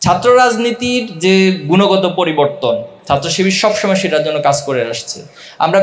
ছাত্র রাজনীতির যে গুণগত পরিবর্তন, ছাত্র শিবির সবসময় সেটার জন্য কাজ করে আসছে। আমরা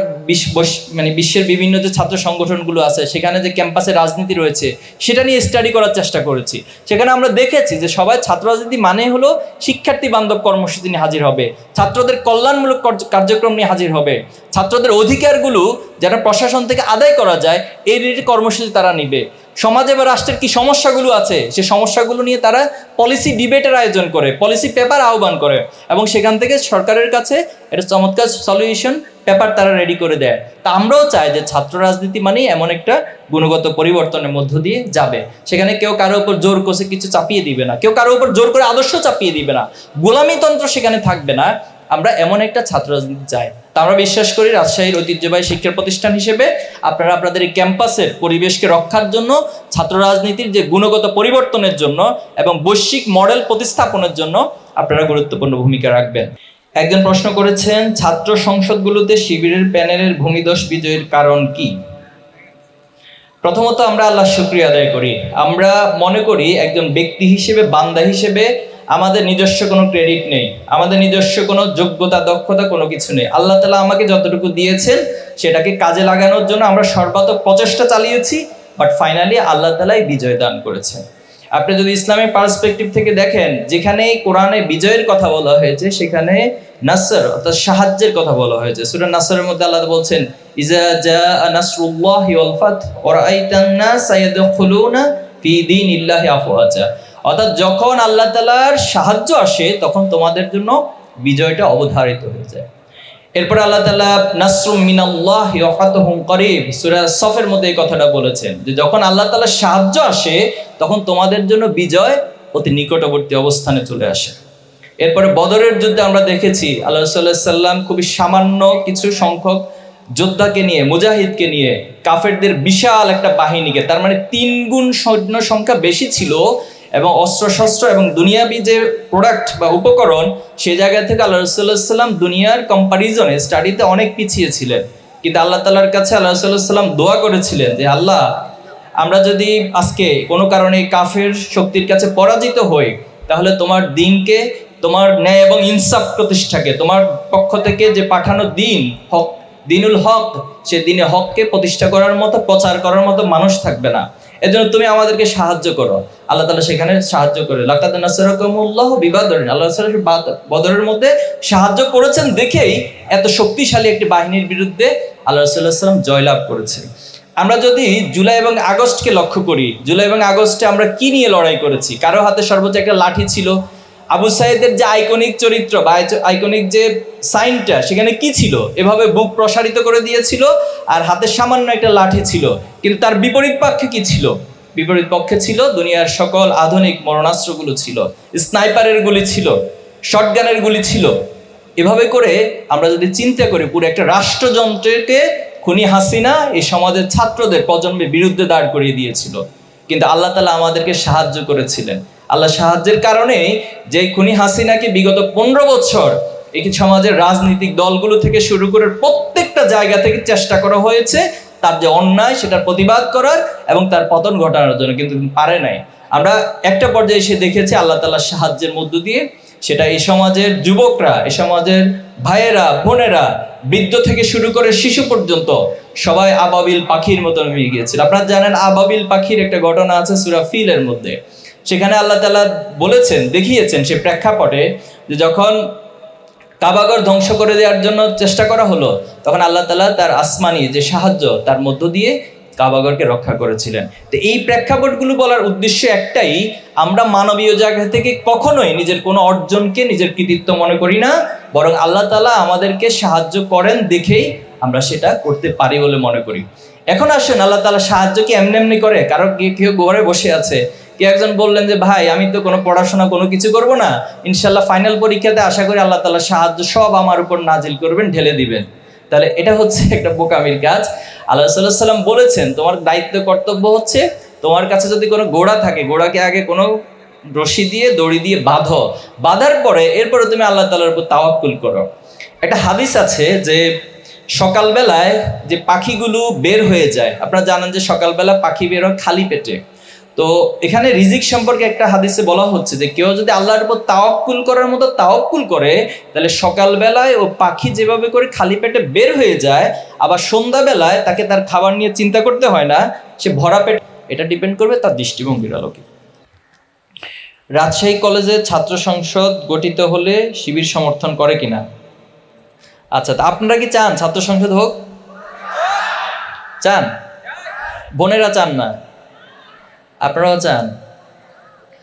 বিশ্বের বিভিন্ন যে ছাত্র সংগঠনগুলো আছে সেখানে যে ক্যাম্পাসে রাজনীতি রয়েছে সেটা নিয়ে স্টাডি করার চেষ্টা করেছি। সেখানে আমরা দেখেছি যে সবাই ছাত্র রাজনীতি মানে হলো শিক্ষার্থী বান্ধব কর্মসূচি নিয়ে হাজির হবে, ছাত্রদের কল্যাণমূলক কার্যক্রম নিয়ে হাজির হবে, ছাত্রদের অধিকারগুলো যেন প্রশাসন থেকে আদায় করা যায় এই রিলেটেড কর্মসূচি তারা নিবে। সমাজে বা রাষ্ট্রের কি সমস্যাগুলো আছে সে সমস্যাগুলো নিয়ে তারা পলিসি ডিবেটের আয়োজন করে, পলিসি পেপার আহ্বান করে এবং সেখান থেকে সরকারের কাছে একটা চমৎকার সলিউশন পেপার তারা রেডি করে দেয়। তা আমরাও চাই যে ছাত্র রাজনীতি মানেই এমন একটা গুণগত পরিবর্তনের মধ্য দিয়ে যাবে। সেখানে কেউ কারো উপর জোর করে কিছু চাপিয়ে দিবে না, কেউ কারো উপর জোর করে আদর্শ চাপিয়ে দিবে না, গোলামীতন্ত্র সেখানে থাকবে না। আমরা এমন একটা ছাত্র রাজনীতি চাই। তা আমরা বিশ্বাস করি রাজশাহীর ঐতিহ্যবাহী শিক্ষা প্রতিষ্ঠান হিসেবে আপনারা আপনাদের এই ক্যাম্পাসের পরিবেশকে রক্ষার জন্য, ছাত্র রাজনীতির যে গুণগত পরিবর্তনের জন্য এবং বৈশ্বিক মডেল প্রতিস্থাপনের জন্য আপনারা গুরুত্বপূর্ণ ভূমিকা রাখবেন। একজন প্রশ্ন করেছেন, ছাত্র সংসদগুলোতে শিবিরের প্যানেলের ভূমিদস্যু বিজয়ের কারণ কি? প্রথমত আমরা আল্লাহর শুকরিয়া আদায় করি। আমরা মনে করি একজন ব্যক্তি হিসেবে, বান্দা হিসেবে আমাদের নিজস্ব কোনো ক্রেডিট নেই, আমাদের নিজস্ব কোনো যোগ্যতা, দক্ষতা কোনো কিছু নেই। আল্লাহ তাআলা আমাকে যতটুকু দিয়েছেন সেটাকে কাজে লাগানোর জন্য আমরা সর্বাত্মক প্রচেষ্টা চালিয়েছি, বাট ফাইনালি আল্লাহ তাআলাই বিজয় দান করেছেন। আপনি যদি ইসলামের পার্সপেক্টিভ থেকে দেখেন, যেখানে কোরআনে বিজয়ের কথা বলা হয়েছে সেখানে নাসর অর্থাৎ সাহায্যের কথা বলা হয়েছে। সূরা নাসরের মধ্যে আল্লাহ বলছেন, ইজা জাআ নাসরুল্লাহি ওয়াল ফাত ওয়া রাআইতান নাস ইয়াদখুলুনা ফি দীনিল্লাহি আফওয়াজা। অর্থাৎ যখন আল্লাহ তাআলার সাহায্য আসে তখন তোমাদের জন্য বিজয়টা অবধারিত হয়ে যায়। এরপর আল্লাহ তাআলা নাসরুম মিনাল্লাহি ওয়া ফাতহুম করিব সূরা সফের মধ্যে এই কথাটা বলেছেন যে যখন আল্লাহ তাআলার সাহায্য আসে তখন তোমাদের জন্য বিজয় অতি নিকটবর্তী অবস্থানে চলে আসে। এরপরে বদরের যুদ্ধে আমরা দেখেছি আল্লাহ রাসূল সাল্লাল্লাহু আলাইহি সাল্লাম খুবই সামান্য কিছু সংখ্যক যোদ্ধাকে নিয়ে, মুজাহিদকে নিয়ে কাফেরদের বিশাল একটা বাহিনীকে, তার মানে 3 গুণ সৈন্য সংখ্যা বেশি ছিল এবং অস্ত্রশস্ত্র এবং দুনিয়াবি যে প্রোডাক্ট বা উপকরণ সেই জায়গা থেকে আল্লাহ রাসূল সাল্লাল্লাহু আলাইহি সাল্লাম দুনিয়ার কম্পারিজনে স্টাডিতে অনেক পিছিয়ে ছিলেন। কিন্তু আল্লাহ তাআলার কাছে আল্লাহ রাসূল সাল্লাল্লাহু আলাইহি সাল্লাম দোয়া করেছিলেন যে আল্লাহ, আমরা যদি আজকে কোনো কারণে কাফের শক্তির কাছে পরাজিত হই তাহলে তোমার দ্বীনকে, তোমার ন্যায় এবং ইনসাফ প্রতিষ্ঠাকে, তোমার পক্ষ থেকে যে পাঠানো দ্বীন হক, দ্বীনুল হক, সে দ্বীনে হককে প্রতিষ্ঠা করার মতো, প্রচার করার মতো মানুষ থাকবে না। এজন্য তুমি আমাদেরকে সাহায্য করো। আল্লাহ তাআলা সেখানে সাহায্য করে, লাকাদ নাসারাকুমুল্লাহু বিবাদর, আল্লাহ তাআলা বদরের মধ্যে সাহায্য করেছেন দেখেই এত শক্তিশালী একটি বাহিনীর বিরুদ্ধে আল্লাহ রাসূল সাল্লাল্লাহু আলাইহি ওয়াসাল্লাম জয়লাভ করেছে। আমরা যদি জুলাই এবং আগস্টকে লক্ষ্য করি, জুলাই এবং আগস্টে আমরা কি নিয়ে লড়াই করেছি? কারো হাতে সর্বোচ্চ একটা লাঠি ছিল। আবু সাইদের যে আইকনিক চরিত্র বা আইকনিক যে সাইনটা সেখানে কি ছিল? এভাবে বুক প্রসারিত করে দিয়েছিল আর হাতে সামান্য একটা লাঠি ছিল। কিন্তু তার বিপরীত পক্ষে কি ছিল? বিপরীত পক্ষে ছিল দুনিয়ার সকল আধুনিক মরণাস্ত্রগুলো ছিল, স্নাইপারের গুলি ছিল, শটগানের গুলি ছিল। এভাবে করে আমরা যদি চিন্তা করি, পুরো একটা রাষ্ট্রযন্ত্রকে খুনি হাসিনা এই সমাজের ছাত্রদের প্রজন্মের বিরুদ্ধে দাঁড় করিয়ে দিয়েছিল। কিন্তু আল্লাহ তাআলা আমাদেরকে সাহায্য করেছিলেন। আল্লাহ সাহায্যের কারণে যে খুনি হাসিনাকে বিগত 15 বছর এই সমাজের রাজনৈতিক দলগুলো থেকে শুরু করে প্রত্যেকটা জায়গা থেকে চেষ্টা করা হয়েছে তার যে অন্যায় সেটার প্রতিবাদ করার এবং তার পতন ঘটানোর জন্য, কিন্তু পারে নাই। আমরা একটা পর্যায়ে এসে দেখেছি আল্লাহ তাআলার সাহায্যের মধ্য দিয়ে সেটা এই সমাজের যুবকরা, এই সমাজের ভাইয়েরা, বোনেরা, বৃদ্ধ থেকে শুরু করে শিশু পর্যন্ত সবাই আবাবিল পাখির মতন হয়ে গিয়েছিল। আপনারা জানেন আবাবিল পাখির একটা ঘটনা আছে সূরা ফিলের মধ্যে। সেখানে আল্লাহ তাআলা বলেছেন, দেখিয়েছেন সে প্রেক্ষাপটে যে যখন কাবাগর ধ্বংস করে দেওয়ার জন্য চেষ্টা করা হলো তখন আল্লাহ তাআলা তার আসমানি যে সাহায্য তার মধ্য দিয়ে কাবাগরকে রক্ষা করেছিলেন। তো এই প্রেক্ষাপটগুলো বলার উদ্দেশ্য একটাই, আমরা মানবীয় জায়গা থেকে কখনোই নিজের কোনো অর্জনকে নিজের কৃতিত্ব মনে করি না, বরং আল্লাহ তাআলা আমাদেরকে সাহায্য করেন দেখেই আমরা সেটা করতে পারি বলে মনে করি। এখন আসেন, আল্লাহ তাআলা সাহায্য কি এমনি এমনি করে? কারো কেউ ঘরে বসে আছে, কেউ একজন বললেন যে ভাই আমি তো কোনো পড়াশোনা কোনো কিছু করব না, ইনশাল্লাহ ফাইনাল পরীক্ষাতে আশা করি আল্লাহ তাআলা সাহায্য সব আমার উপর নাজিল করবেন, ঢেলে দিবেন। তাহলে এটা হচ্ছে একটা বোকামির কাজ। আল্লাহ রাসূল সাল্লাল্লাহু আলাইহি ওয়াসাল্লাম বলেছেন তোমার দায়িত্ব, কর্তব্য হচ্ছে তোমার কাছে যদি কোনো ঘোড়া থাকে, ঘোড়াকে আগে কোনো রশি দিয়ে, দড়ি দিয়ে বাঁধো, বাঁধার পরে এরপরে তুমি আল্লাহ তাআলার উপর তাওয়াক্কুল করো। একটা হাদিস আছে যে সকালবেলায় যে পাখিগুলো বের হয়ে যায়, আপনারা জানেন যে সকালবেলা পাখি বের হয় খালি পেটে। তো তো এখানে রিজিক সম্পর্কে একটা হাদিসে বলা হচ্ছে যে কেউ যদি আল্লাহর উপর তাওয়াক্কুল করার মতো তাওয়াক্কুল করে, তাহলে সকালবেলায় ও পাখি যেভাবে করে খালি পেটে বের হয়ে যায়, আবার সন্ধ্যাবেলায় তাকে তার খাবার নিয়ে চিন্তা করতে হয় না, সে ভরা পেট। এটা ডিপেন্ড করবে তার দৃষ্টিভঙ্গির আলোকে। রাজশাহী কলেজে ছাত্র সংসদ গঠিত হলে শিবির সমর্থন করে কিনা? আচ্ছা, তা আপনারা কি চান ছাত্র সংসদ হোক? চান? বোনেরা চান না? আপনারাও চান?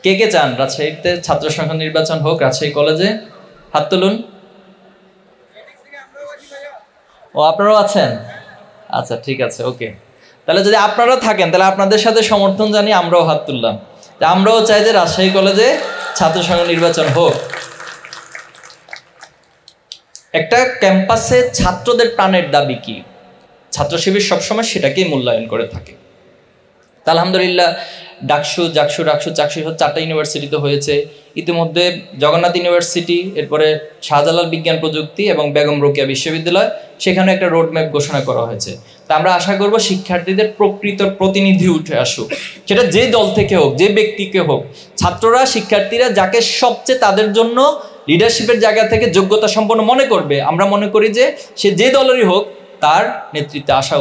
কে কে চান রাজশাহীতে ছাত্র সংসদ নির্বাচন হোক রাজশাহী কলেজে? হাত তুলুন। ও, আপনারাও আছেন? আচ্ছা, ঠিক আছে, ওকে। তাহলে যদি আপনারা থাকেন তাহলে আপনাদের সাথে সমর্থন জানিয়ে আমরাও হাত তুললাম। আমরাও চাই যে রাজশাহী কলেজে ছাত্র সংসদ নির্বাচন হোক। একটা ক্যাম্পাসে ছাত্রদের প্রাণের দাবি কি? ছাত্র শিবির সবসময় সেটাকেই মূল্যায়ন করে থাকে। আলহামদুলিল্লাহ, ডাকসু, জাকসু, রাকসু, চাকসু 4টা ইউনিভার্সিটিতে হয়েছে। ইতিমধ্যে জগন্নাথ ইউনিভার্সিটি, এরপরে শাহজালাল বিজ্ঞান প্রযুক্তি এবং বেগম রোকেয়া বিশ্ববিদ্যালয়, সেখানে একটা রোডম্যাপ ঘোষণা করা হয়েছে। তা আমরা আশা করব শিক্ষার্থীদের প্রকৃত প্রতিনিধি উঠে আসুক, সেটা যে দল থেকে হোক, যে ব্যক্তিকে হোক। ছাত্ররা, শিক্ষার্থীরা যাকে সবচেয়ে তাদের জন্য লিডারশিপের জায়গা থেকে যোগ্যতা সম্পন্ন মনে করবে, আমরা মনে করি যে সে যে দলেরই হোক তার নেতৃত্বে আসা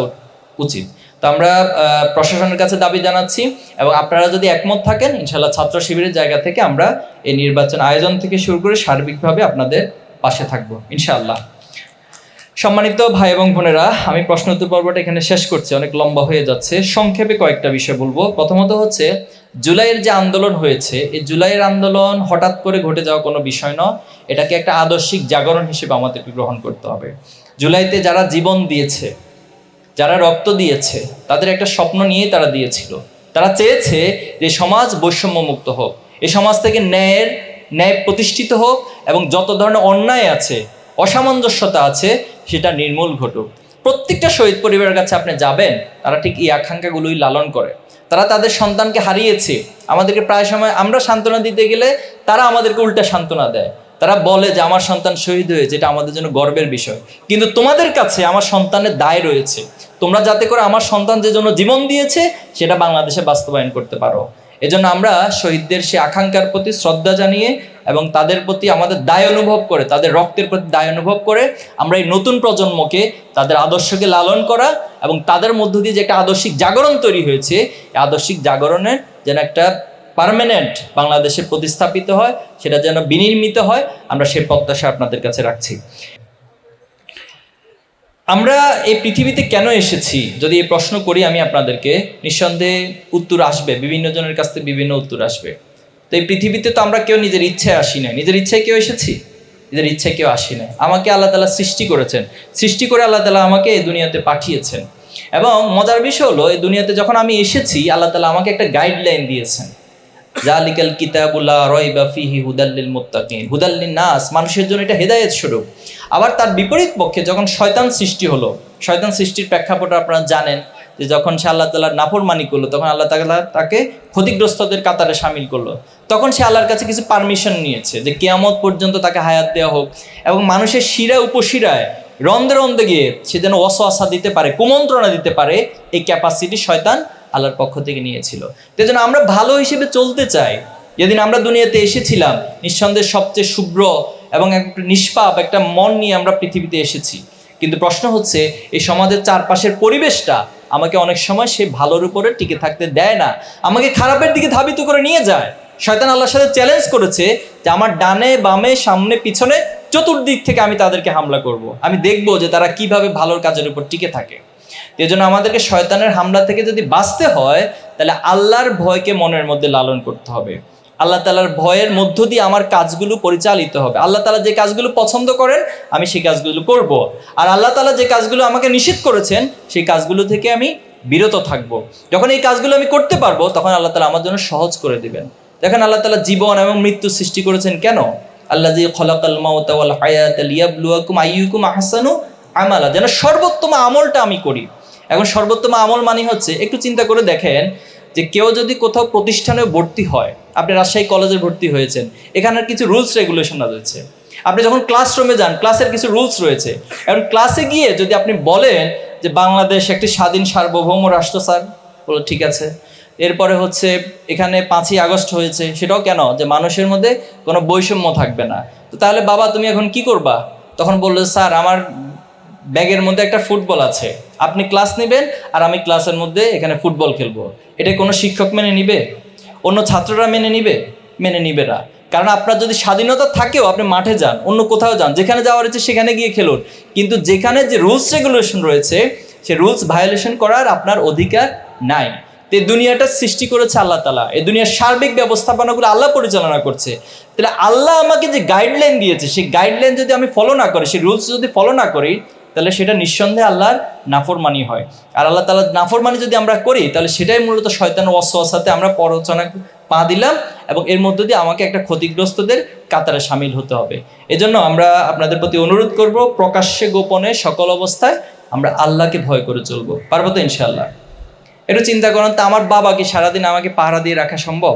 উচিত। তো আমরা প্রশাসনের কাছে দাবি জানাচ্ছি, এবং আপনারা যদি একমত থাকেন, ইনশাল্লাহ ছাত্র শিবিরের জায়গা থেকে আমরা এই নির্বাচন আয়োজন থেকে শুরু করে সার্বিকভাবে আপনাদের পাশে থাকবো ইনশাআল্লাহ। সম্মানিত ভাই এবং বোনেরা, আমি প্রশ্ন উত্তর পর্বটা এখানে শেষ করছি, অনেক লম্বা হয়ে যাচ্ছে। সংক্ষেপে কয়েকটা বিষয় বলবো। প্রথমত হচ্ছে, জুলাইয়ের যে আন্দোলন হয়েছে, এই জুলাইয়ের আন্দোলন হঠাৎ করে ঘটে যাওয়া কোনো বিষয় নয়। এটাকে একটা আদর্শিক জাগরণ হিসেবে আমাদেরকে গ্রহণ করতে হবে। জুলাইতে যারা জীবন দিয়েছে, যারা রক্ত দিয়েছে, তাদের একটা স্বপ্ন নিয়েই তারা দিয়েছিল। তারা চেয়েছে যে সমাজ বৈষম্যমুক্ত হোক, এই সমাজ থেকে ন্যায় প্রতিষ্ঠিত হোক, এবং যত ধরনের অন্যায় আছে, অসামঞ্জস্যতা আছে, সেটা নির্মূল ঘটুক। প্রত্যেকটা শহীদ পরিবারের কাছে আপনি যাবেন, তারা ঠিক এই আকাঙ্ক্ষাগুলোই লালন করে। তারা তাদের সন্তানকে হারিয়েছে, আমাদেরকে প্রায় সময় আমরা সান্ত্বনা দিতে গেলে তারা আমাদেরকে উল্টা সান্ত্বনা দেয়। তারা বলে যে আমার সন্তান শহীদ হয়েছে, এটা আমাদের জন্য গর্বের বিষয়, কিন্তু তোমাদের কাছে আমার সন্তানের দায় রয়েছে। তোমরা যাতে করে আমার সন্তান যে জন্য জীবন দিয়েছে সেটা বাংলাদেশে বাস্তবায়ন করতে পারো। এজন্য আমরা শহীদদের সে আকাঙ্ক্ষার প্রতি শ্রদ্ধা জানিয়ে এবং তাদের প্রতি আমাদের দায় অনুভব করে, তাদের রক্তের প্রতি দায় অনুভব করে, আমরা এই নতুন প্রজন্মকে তাদের আদর্শকে লালন করা এবং তাদের মধ্য দিয়ে যে একটা আদর্শিক জাগরণ তৈরি হয়েছে, এই আদর্শিক জাগরণের যেন একটা পার্মানেন্ট বাংলাদেশে প্রতিস্থাপিত হয়, সেটা যেন বিনির্মিত হয়, আমরা সেই প্রত্যাশা আপনাদের কাছে রাখছি। আমরা এই পৃথিবীতে কেন এসেছি যদি এই প্রশ্ন করি আমি আপনাদেরকে, নিঃসন্দেহে উত্তর আসবে, বিভিন্ন জনের কাছ থেকে বিভিন্ন উত্তর আসবে। তো এই পৃথিবীতে তো আমরা কেউ নিজের ইচ্ছায় আসি না। নিজের ইচ্ছায় কেউ এসেছি? নিজের ইচ্ছায় কেউ আসি না। আমাকে আল্লাহ তাআলা সৃষ্টি করেছেন, সৃষ্টি করে আল্লাহ তাআলা আমাকে এই দুনিয়াতে পাঠিয়েছেন। এবং মজার বিষয় হলো, এই দুনিয়াতে যখন আমি এসেছি, আল্লাহ তাআলা আমাকে একটা গাইডলাইন দিয়েছেন। জালিকাল কিতাবুল্লাহ রাইবা ফিহি হুদাল লিল মুত্তাকিন, হুদাল লিন নাস, মানুষের জন্য এটা হেদায়েত স্বরূপ। আবার তার বিপরীত পক্ষে যখন শয়তান সৃষ্টি হলো, শয়তান সৃষ্টির প্রেক্ষাপট আপনারা জানেন, যে যখন সে আল্লাহ তাআলার নাফরমানি করলো, তখন আল্লাহ তাআলা তাকে ক্ষতিগ্রস্তদের কাতারে শামিল করলো। তখন সে আল্লাহর কাছে কিছু পারমিশন নিয়েছে যে কিয়ামত পর্যন্ত তাকে হায়াত দেওয়া হোক, এবং মানুষের শিরা উপশিরায় রন্ধে রন্ধে গিয়ে সে যেন ওয়াসওয়াসা দিতে পারে, কুমন্ত্রণা দিতে পারে, এই ক্যাপাসিটি শয়তান আল্লাহর পক্ষ থেকে নিয়েছিল। সেই জন্য আমরা ভালো হিসেবে চলতে চাই। যেদিন আমরা দুনিয়াতে এসেছিলাম, নিঃসন্দেহে সবচেয়ে শুভ্র এবং একটা নিষ্পাপ একটা মন নিয়ে আমরা পৃথিবীতে এসেছি। কিন্তু প্রশ্ন হচ্ছে, এই সমাজের চারপাশের পরিবেশটা আমাকে অনেক সময় সে ভালোর উপরে টিকে থাকতে দেয় না, আমাকে খারাপের দিকে ধাবিত করে নিয়ে যায়। শয়তান আল্লাহর সাথে চ্যালেঞ্জ করেছে যে আমার ডানে বামে সামনে পিছনে চতুর্দিক থেকে আমি তাদেরকে হামলা করব। আমি দেখব যে তারা কিভাবে ভালোর কাজের উপর টিকে থাকে। এই জন্য আমাদেরকে শয়তানের হামলা থেকে যদি বাঁচতে হয়, তাহলে আল্লাহর ভয়কে মনের মধ্যে লালন করতে হবে। আল্লাহ তাআলার ভয়ের মধ্য দিয়ে আমার কাজগুলো পরিচালিত হবে। আল্লাহ তাআলা যে কাজগুলো পছন্দ করেন আমি সেই কাজগুলো করব, আর আল্লাহ তাআলা যে কাজগুলো আমাকে নিষেধ করেছেন সেই কাজগুলো থেকে আমি বিরত থাকব। যখন এই কাজগুলো আমি করতে পারবো, তখন আল্লাহ তাআলা আমার জন্য সহজ করে দিবেন। দেখেন, আল্লাহ তাআলা জীবন এবং মৃত্যু সৃষ্টি করেছেন কেন? আল্লাযী খালাকাল মাউতা ওয়াল হায়াতা লিয়াবলুয়াকুম আইয়ুকুম আহসানু আমালা, যেন সর্বোত্তম আমলটা আমি করি। এখন সর্বোত্তম আমল মানে হচ্ছে, একটু চিন্তা করে দেখেন যে কেউ যদি কোথাও প্রতিষ্ঠানে ভর্তি হয়, আপনি রাজশাহী কলেজে ভর্তি হয়েছেন, এখানের কিছু রুলস রেগুলেশন রয়েছে। আপনি যখন ক্লাসরুমে যান, ক্লাসের কিছু রুলস রয়েছে। এখন ক্লাসে গিয়ে যদি আপনি বলেন যে বাংলাদেশ একটি স্বাধীন সার্বভৌম রাষ্ট্র, স্যার বলো ঠিক আছে, এরপরে হচ্ছে এখানে 5ই আগস্ট হয়েছে, সেটাও কেন? যে মানুষের মধ্যে কোনো বৈষম্য থাকবে না। তো তাহলে বাবা তুমি এখন কি করবা? তখন বললো, স্যার আমার ব্যাগের মধ্যে একটা ফুটবল আছে, আপনি ক্লাস নেবেন আর আমি ক্লাসের মধ্যে এখানে ফুটবল খেলবো। এটা কোনো শিক্ষক মেনে নিবে? অন্য ছাত্ররা মেনে নিবে? মেনে নিবে না। কারণ আপনার যদি স্বাধীনতা থাকেও আপনি মাঠে যান, অন্য কোথাও যান, যেখানে যাওয়ার ইচ্ছে সেখানে গিয়ে খেলুন, কিন্তু যেখানে যে রুলস রেগুলেশন রয়েছে সে রুলস ভায়োলেশন করার আপনার অধিকার নাই। তো এই দুনিয়াটা সৃষ্টি করেছে আল্লাহ তাআলা, এই দুনিয়ার সার্বিক ব্যবস্থাপনাগুলো আল্লাহ পরিচালনা করছে। তাহলে আল্লাহ আমাকে যে গাইডলাইন দিয়েছে সেই গাইডলাইন যদি আমি ফলো না করি, সেই রুলস যদি ফলো না করি, তাহলে সেটা নিঃসন্দেহে আল্লাহর নাফরমানি হয়। আর আল্লাহ তাআলার নাফরমানি যদি আমরা করি তাহলে সেটাই মূলত শয়তানের ওয়াসওয়াসাতে আমরা প্ররোচনা পা দিলাম, এবং এর মধ্য দিয়ে আমাকে একটা ক্ষতিগ্রস্তদের কাতারে সামিল হতে হবে। এজন্য আমরা আপনাদের প্রতি অনুরোধ করব, প্রকাশ্যে গোপনে সকল অবস্থায় আমরা আল্লাহকে ভয় করে চলবো। পারবো তো ইনশাআল্লাহ? একটু চিন্তা করেন তো, আমার বাবা কি সারাদিন আমাকে পাহারা দিয়ে রাখা সম্ভব?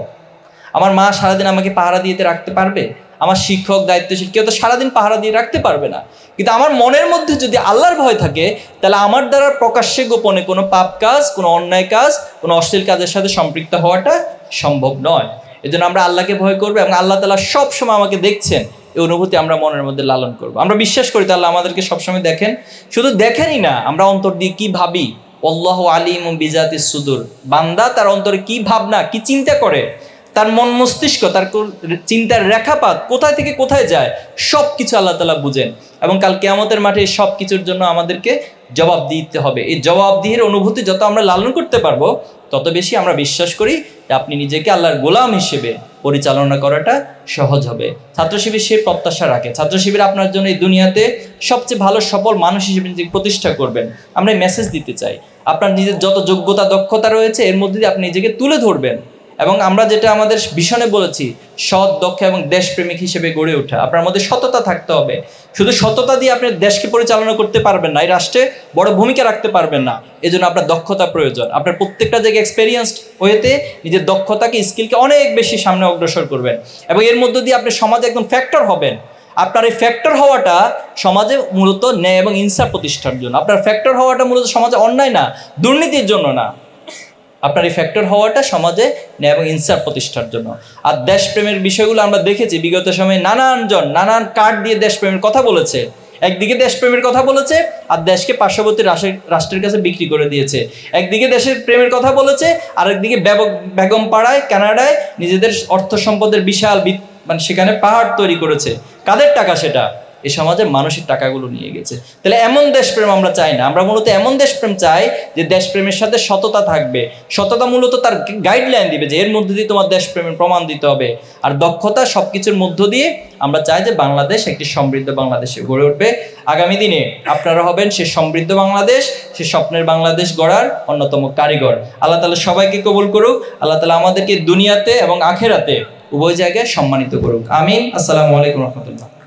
আমার মা সারাদিন আমাকে পাহারা দিয়ে রাখতে পারবে? আমার শিক্ষক দায়িত্বশীল কেউ তো সারাদিন পাহারা দিয়ে রাখতে পারবে না। কিন্তু আমার মনের মধ্যে যদি আল্লাহর ভয় থাকে, তাহলে আমার দ্বারা প্রকাশ্যে গোপনে কোনো পাপ কাজ, কোনো অন্যায় কাজ, কোনো অশ্লীল কাজের সাথে সম্পৃক্ত হওয়াটা সম্ভব নয়। এই জন্য আমরা আল্লাহকে ভয় করবো, এবং আল্লাহ তাআলা সবসময় আমাকে দেখছেন, এই অনুভূতি আমরা মনের মধ্যে লালন করবো। আমরা বিশ্বাস করি তো আল্লাহ আমাদেরকে সবসময় দেখেন। শুধু দেখেনই না, আমরা অন্তর দিয়ে কি ভাবি, আল্লাহু আলিমুম বিজাতিস সুদূর, বান্দা তার অন্তরে কি ভাবনা, কি চিন্তা করে, তার মন মস্তিষ্ক, তার চিন্তার রেখাপাত কোথায় থেকে কোথায় যায়, সব কিছু আল্লাহ তাআলা বুঝেন। এবং কাল কিয়ামতের মাঠে এই সব কিছুর জন্য আমাদেরকে জবাব দিতে হবে। এই জবাবদিহির অনুভূতি যত আমরা লালন করতে পারবো, তত বেশি আমরা বিশ্বাস করি যে আপনি নিজেকে আল্লাহর গোলাম হিসেবে পরিচালনা করাটা সহজ হবে। ছাত্র শিবির সেই প্রত্যাশা রাখে। ছাত্র শিবির আপনার জন্য এই দুনিয়াতে সবচেয়ে ভালো সফল মানুষ হিসেবে নিজেকে প্রতিষ্ঠা করবেন। আমরা এই মেসেজ দিতে চাই, আপনার নিজের যত যোগ্যতা দক্ষতা রয়েছে এর মধ্যে দিয়ে আপনি নিজেকে তুলে ধরবেন, এবং আমরা যেটা আমাদের ভীষণে বলেছি, সৎ, দক্ষ এবং দেশপ্রেমিক হিসেবে গড়ে ওঠা। আপনার মধ্যে সততা থাকতে হবে। শুধু সততা দিয়ে আপনি দেশকে পরিচালনা করতে পারবেন না, এই রাষ্ট্রে বড় ভূমিকা রাখতে পারবেন না। এই জন্য আপনার দক্ষতা প্রয়োজন। আপনার প্রত্যেকটা জায়গায় এক্সপেরিয়েন্সড হয়েতে নিজের দক্ষতাকে, স্কিলকে অনেক বেশি সামনে অগ্রসর করবেন, এবং এর মধ্য দিয়ে আপনি সমাজে একদম ফ্যাক্টর হবেন। আপনার এই ফ্যাক্টর হওয়াটা সমাজে মূলত ন্যায় এবং ইনসাফ প্রতিষ্ঠার জন্য। আপনার ফ্যাক্টর হওয়াটা মূলত সমাজে অন্যায় না, দুর্নীতির জন্য না। আপনার এই ফ্যাক্টর হওয়াটা সমাজে ন্যায় এবং ইনসাফ প্রতিষ্ঠার জন্য। আর দেশপ্রেমের বিষয়গুলো আমরা দেখেছি বিগত সময়ে, নানানজন নানান কার্ড দিয়ে দেশপ্রেমের কথা বলেছে। একদিকে দেশপ্রেমের কথা বলেছে আর দেশকে পার্শ্ববর্তী রাষ্ট্রের কাছে বিক্রি করে দিয়েছে। একদিকে দেশের প্রেমের কথা বলেছে, আর একদিকে বেগম পাড়ায় কানাডায় নিজেদের অর্থ সম্পদের বিশাল মানে সেখানে পাহাড় তৈরি করেছে। কাদের টাকা সেটা? এই সমাজে মানুষের টাকাগুলো নিয়ে গেছে। তাহলে এমন দেশপ্রেম আমরা চাই না। আমরা মূলত এমন দেশপ্রেম চাই যে দেশপ্রেমের সাথে সততা থাকবে। সততা মূলত তার গাইডলাইন দিবে যে এর মধ্যে দিয়ে তোমার দেশপ্রেমের প্রমাণ দিতে হবে। আর দক্ষতা সবকিছুর মধ্য দিয়ে আমরা চাই যে বাংলাদেশ একটি সমৃদ্ধ বাংলাদেশে গড়ে উঠবে। আগামী দিনে আপনারা হবেন সে সমৃদ্ধ বাংলাদেশ, সে স্বপ্নের বাংলাদেশ গড়ার অন্যতম কারিগর। আল্লাহ তাআলা সবাইকে কবুল করুক। আল্লাহ তাআলা আমাদেরকে দুনিয়াতে এবং আখেরাতে উভয় জায়গায় সম্মানিত করুক। আমিন। আসসালামু আলাইকুম রহমতুল্লাহ।